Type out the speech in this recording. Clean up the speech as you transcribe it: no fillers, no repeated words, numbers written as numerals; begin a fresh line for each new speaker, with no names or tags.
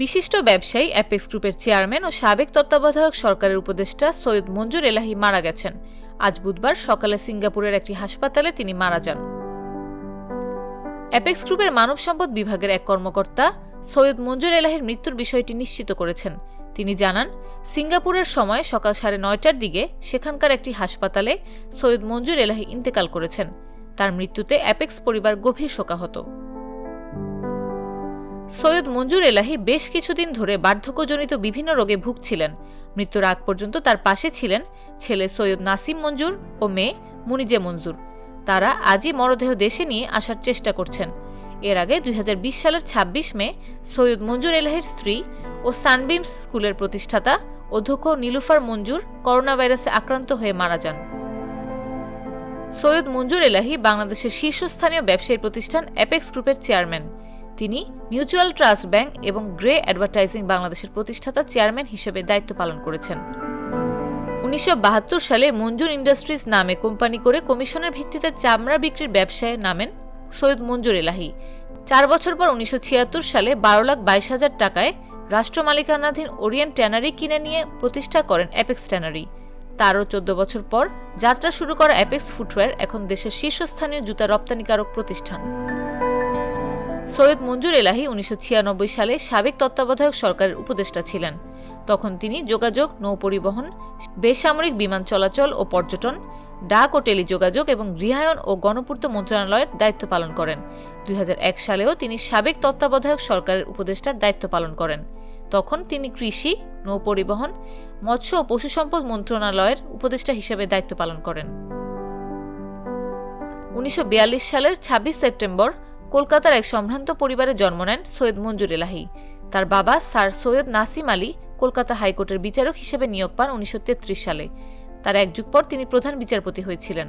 বিশিষ্ট ব্যবসায়ী অ্যাপেক্স গ্রুপের চেয়ারম্যান ও সাবেক তত্ত্বাবধায়ক সরকারের উপদেষ্টা সৈয়দ মঞ্জুর এলাহী মারা গেছেন। আজ বুধবার সকালে সিঙ্গাপুরের একটি হাসপাতালে তিনি মারা যান। অ্যাপেক্স গ্রুপের মানব সম্পদ বিভাগের এক কর্মকর্তা সৈয়দ মঞ্জুর এলাহীর মৃত্যুর বিষয়টি নিশ্চিত করেছেন। তিনি জানান, সিঙ্গাপুরের সময় সকাল 9:30টার দিকে সেখানকার একটি হাসপাতালে সৈয়দ মঞ্জুর এলাহী ইন্তেকাল করেছেন। তার মৃত্যুতে অ্যাপেক্স পরিবার গভীর শোকাহত। সৈয়দ মঞ্জুর এলাহী বেশ কিছুদিন ধরে বার্ধক্যজনিত বিভিন্ন রোগে ভুগছিলেন। মৃত্যুর আগ পর্যন্ত তার পাশে ছিলেন ছেলে সৈয়দ নাসিম মঞ্জুর ও মেয়ে মুনিজে মঞ্জুর। তারা আজই মরদেহ দেশে নিয়ে আসার চেষ্টা করছেন। এর আগে 2020 সালের 26 মে সৈয়দ মঞ্জুর এলাহীর স্ত্রী ও সানবিমস স্কুলের প্রতিষ্ঠাতা অধ্যক্ষ নীলুফার মঞ্জুর করোনা ভাইরাসে আক্রান্ত হয়ে মারা যান। সৈয়দ মঞ্জুর এলাহী বাংলাদেশের শীর্ষস্থানীয় ব্যবসায়ী প্রতিষ্ঠান অ্যাপেক্স গ্রুপের চেয়ারম্যান। তিনি মিউচুয়াল ট্রাস্ট ব্যাংক এবং গ্রে অ্যাডভার্টাইজিং বাংলাদেশের প্রতিষ্ঠাতা চেয়ারম্যান হিসেবে দায়িত্ব পালন করেছেন। 1972 সালে মঞ্জুর ইন্ডাস্ট্রিজ নামে কোম্পানি করে কমিশনের ভিত্তিতে চামড়া বিক্রির ব্যবসায় নামেন সৈয়দ মঞ্জুর এলাহী। 4 বছর পর 1976 সালে 12,22,000 টাকায় রাষ্ট্র মালিকানাধীন ওরিয়েন্ট ট্যানারি কিনে নিয়ে প্রতিষ্ঠা করেন অ্যাপেক্স ট্যানারি। তারও 14 বছর পর যাত্রা শুরু করা অ্যাপেক্স ফুটওয়্যার এখন দেশের শীর্ষস্থানীয় জুতা রপ্তানিকারক প্রতিষ্ঠান। সৈয়দ মঞ্জুর এলাহী 1996 সালে সাবেক তত্ত্বাবধায়ক সরকারের উপদেষ্টা ছিলেন। তখন তিনি যোগাযোগ, নৌপরিবহন, বেসামরিক বিমান চলাচল ও পর্যটন, ডাক ও টেলিযোগাযোগ এবং গৃহায়ন ও গণপূর্ত মন্ত্রণালয়ের দায়িত্ব পালন করেন। 2001 সালেও তিনি সাবেক তত্ত্বাবধায়ক সরকারের উপদেষ্টার দায়িত্ব পালন করেন। তখন তিনি কৃষি, নৌপরিবহন, মৎস্য ও পশু সম্পদ মন্ত্রণালয়ের উপদেষ্টা হিসেবে দায়িত্ব পালন করেন। 1942 সালের 26 সেপ্টেম্বর কলকাতার এক সম্ভ্রান্ত পরিবারে জন্ম নেন সৈয়দ মঞ্জুর এলাহী। তার বাবা স্যার সৈয়দ নাসিম আলী কলকাতা হাইকোর্টের বিচারক হিসেবে নিয়োগ পান 1933 সালে। তার এক যুগ পর তিনি প্রধান বিচারপতি হয়েছিলেন।